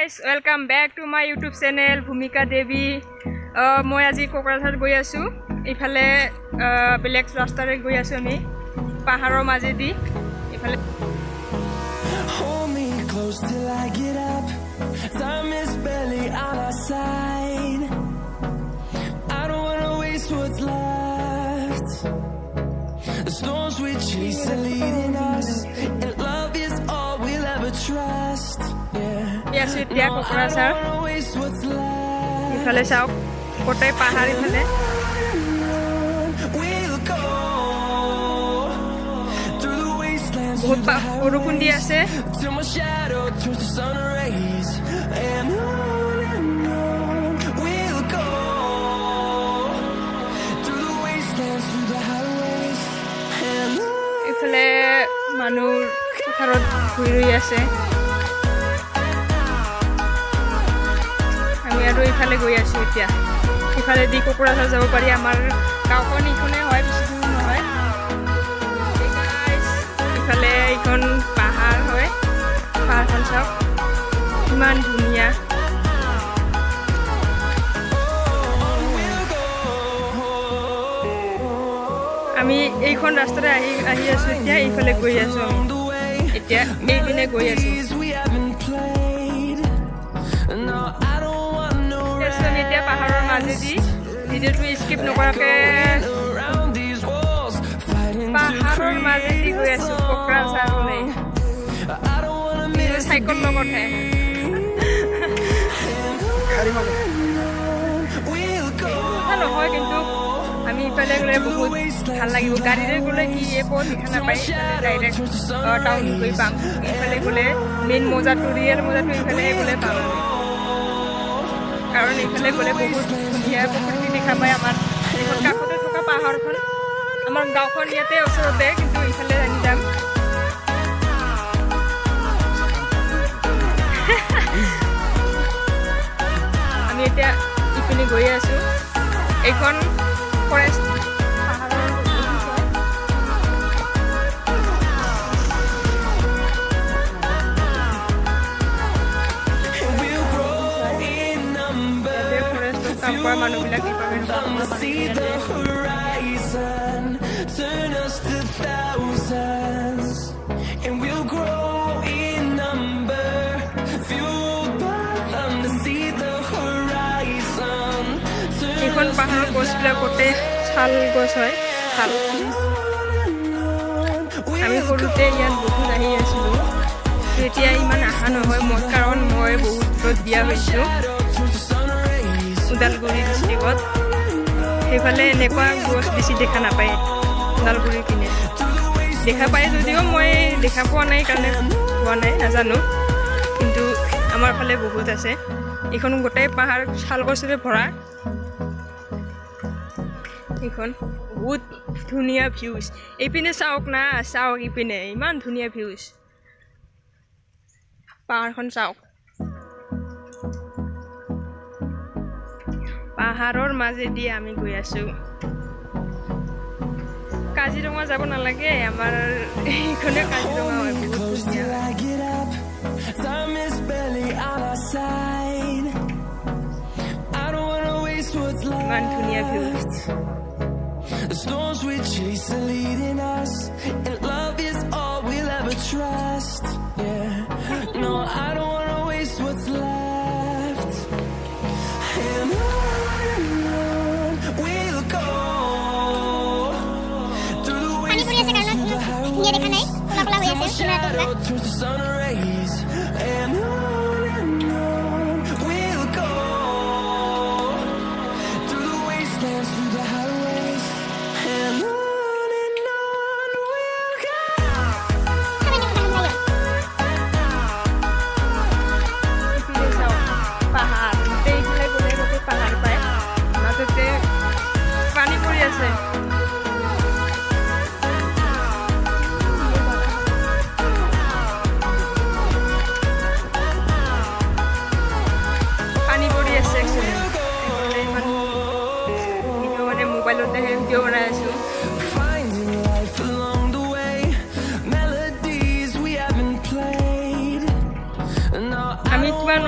guys, welcome back to my YouTube channel Bhumika Devi. মই আজি কোকৰাঝাৰ গৈ আছো ইফালে ব্লেক ৰাস্তাৰে গৈ আছো আমি পাহাৰৰ মাজেদি ইফালে Hold me close till I get up. Time is barely on our side. I don't wanna waste what's left. The storms we chase are leading us, and love is all we'll ever trust. Yes, এতিয়া কোকৰাঝাৰ ইফালে চাওক কোটাই পাহাৰ ইফালে বহুত বৰষুণ দি আছে ইফালে মানুহ পথাৰত ঘূৰি ৰৈ আছে আমি আৰু ইফালে গৈ আছো এতিয়া ইফালে দি কোকৰাঝাৰ যাব পাৰি আমাৰ গাঁওখন ইখনে হয় বেছি দূৰ নহয় ইফালে ইখন পাহাৰ হয় পাহাৰখন চাওক ইমান ধুনীয়া আমি এইখন ৰাস্তাৰে আহি আছো এতিয়া এইফালে গৈ আছো আমি এতিয়া এইপিনে গৈ আছো এতিয়া পাহাৰৰ মাজেদি ভিডিঅ'টো স্কিপ নকৰাকে পাহাৰৰ মাজেদি গৈ আছো কোকৰাঝাৰলৈ চাইকেল লগতহে কথা নহয় কিন্তু আমি ইফালে গ'লে বহুত ভাল লাগিব গাড়ীৰে গ'লে কি একো দেখা নাপায় ডাইৰেক্ট টাউন গৈ পাম ইফালে গ'লে মেইন মজাটো ৰিয়েল মজাটো ইফালেহে গ'লে পাম কাৰণ ইফালে গ'লে বহুত ধুনীয়া প্ৰকৃতি দেখা পায় আমাৰ এইখন কাষতে থকা পাহাৰখন আমাৰ গাঁওখন ইয়াতে ওচৰতে কিন্তু ইফালে আনি যাম আমি এতিয়া ইপিনে গৈ আছো এইখন ফৰেষ্ট মানুহবিলাক see the horizon, turn us to thousands, and we'll grow in number, fueled by them to see the horizon. এইখন পাহাৰৰ গছবিলাক গোটেই শাল গছ হয় শাল আমি সৰুতে ইয়াত বহুত আহি আছিলোঁ এতিয়া ইমান অহা নহয় মই কাৰণ মই বহুত দূৰত বিয়া হৈছোঁ ওদালগুৰি ডিষ্ট্ৰিক্টত সেইফালে এনেকুৱা গছ বেছি দেখা নাপায় ওদালগুৰিৰ পিনে দেখা পায় যদিও মই দেখা পোৱা নাই কাৰণে পোৱা নাই নাজানো কিন্তু আমাৰ ফালে বহুত আছে এইখন গোটেই পাহাৰ শাল গছেৰে ভৰা এইখন বহুত ধুনীয়া ভিউজ এইপিনে চাওক না চাওক ইপিনে ইমান ধুনীয়া ভিউজ পাহাৰখন চাওক পাহাৰৰ মাজেদি আমি গৈ আছো কাজিৰঙা যাব নালাগে আমাৰ এইখনে কাজিৰঙা হয় বহুত ইমান ধুনীয়া view The storms we chase are leading us, and love is all we'll ever trust. Yeah, no, I don't wanna waste what's left. And on we'll go through the wastelands, through the highways, till my shadow turns to sun rays. And on we'll go through the wastelands, through the highways, and on we'll go. পাহাৰ এইফালে গ'লে গোটেই পাহাৰ পায় মাজতে পানী পৰি আছে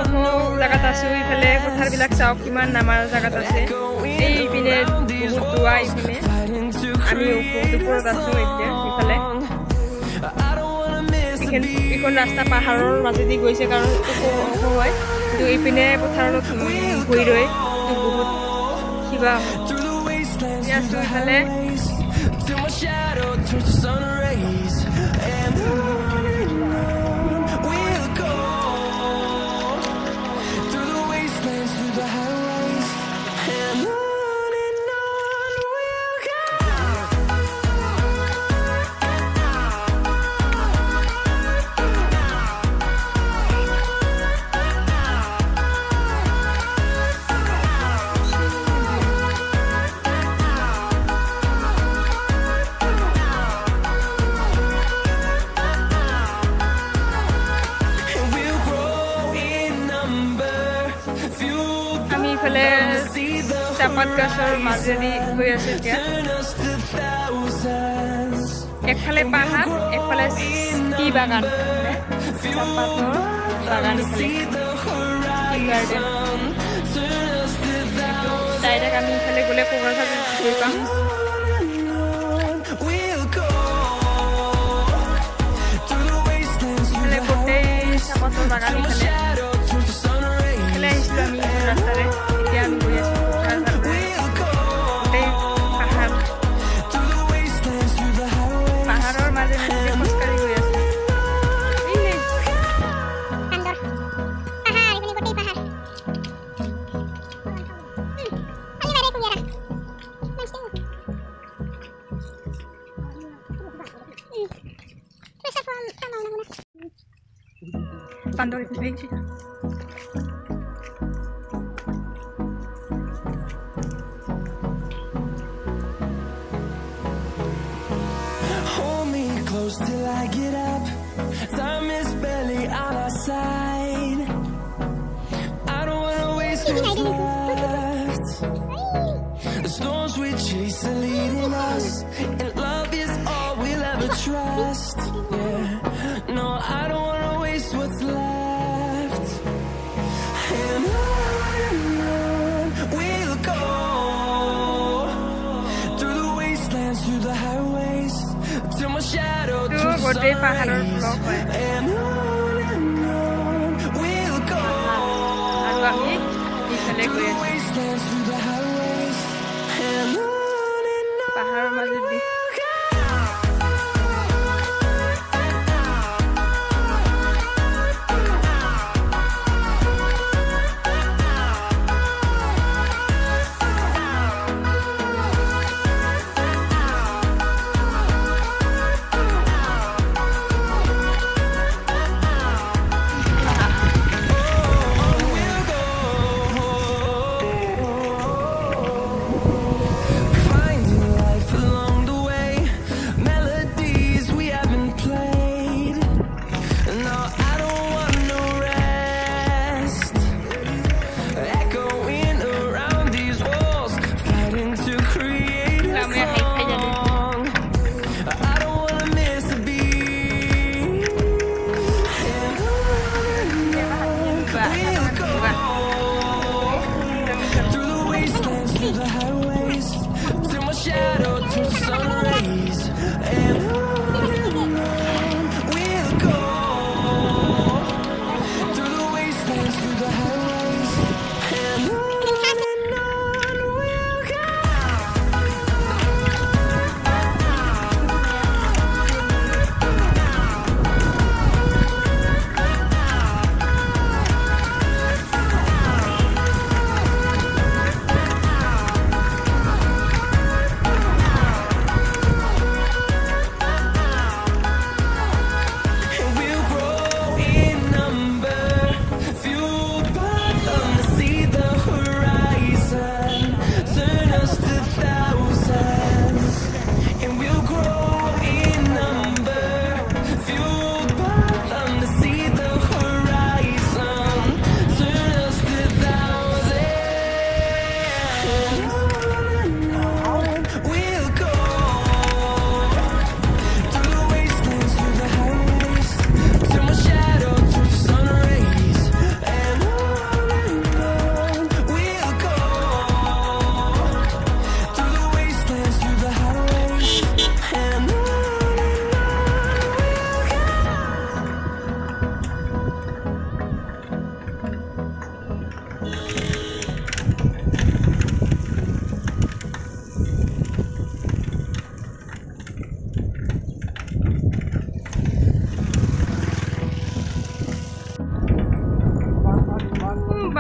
আকৌ জেগাত আছোঁ ইফালে পথাৰবিলাক চাওক কিমান নামাৰ জেগাত আছে এইপিনে বহুত দোৱা এইপিনে আমি ওপৰত আছোঁ এতিয়া ইফালে এইখন ৰাস্তা পাহাৰৰ মাজেদি গৈছে কাৰণ ওখ হয় কিন্তু এইপিনে পথাৰত ভূঁই ৰৈ বহুত কিবা এতিয়া আছোঁ ইফালে Till my shadow turns to sun rays, and on we'll go through the wastelands, through the highways, and on we'll go. And we'll grow in number, fueled আমি ইফালে see the চাপাত গছৰ মাজেদি গৈ আছোঁ এতিয়া turn us to thousands. একফালে পাহাৰ একফালে টি বাগান চাহপাতৰ বাগান ইফালে টি গাৰ্ডেন ডাইৰেক্ট আমি ইফালে গ'লে কোকৰাঝাৰ গৈ পাম We'll go through the wastelands, through ইফালে গোটেই চাহপাতৰ বাগান ইফালে shadow turns to sun rays. ইফালে আহিছিলোঁ আমি ৰাস্তাৰে এতিয়া আমি গৈ আছোঁ কোকৰাঝাৰ We'll go গোটেই পাহাৰ through the wastelands, through the highways. পাহাৰৰ মাজে মাজে খোজকাঢ়ি গৈ আছোঁ এই Kandor. Pahar, ini gote pahar. Ani mare kuliara. Masih. Terus apa sama una. বান্দৰ এইফালে আহিছে Hold me close till I get up. Time is barely on our side. I don't wanna waste what's left. The storms we chase are leading us, and love is all we'll ever trust. Yeah, no, I don't wanna waste what's left. And on we'll go through the wastelands, through the highways, till my shadow তো turns to গোটেই sun পাহাৰৰ rays. Block হয় And on we'll go আৰু আমি ইফালে through গৈ the আছোঁ wastelands, through the highways, and on পাহাৰৰ মাজেদি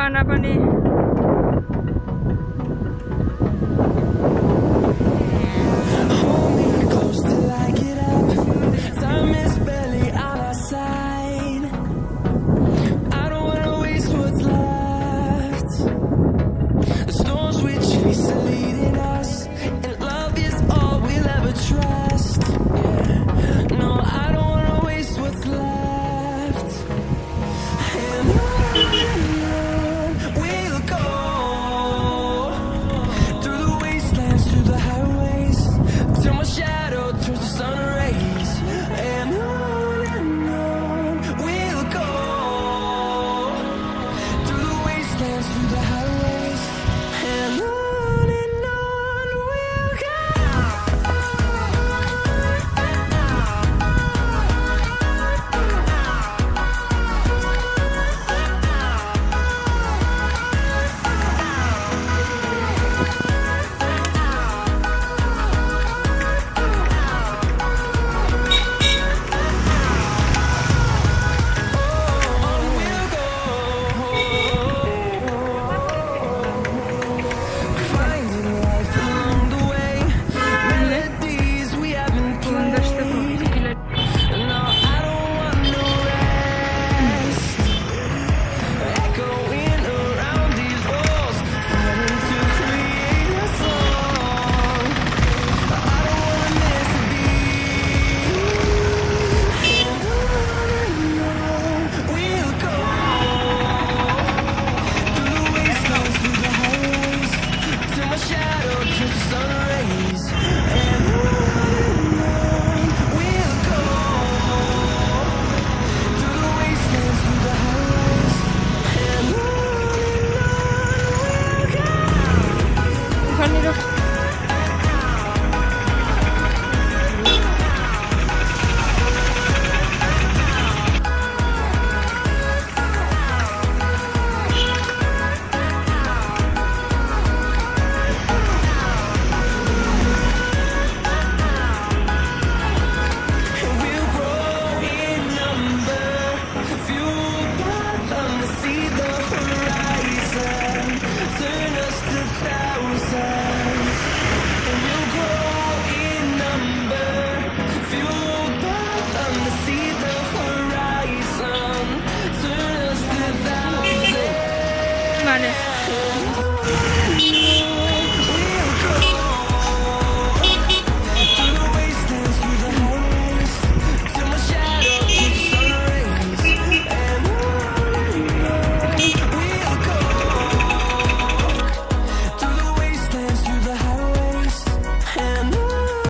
আনা পানী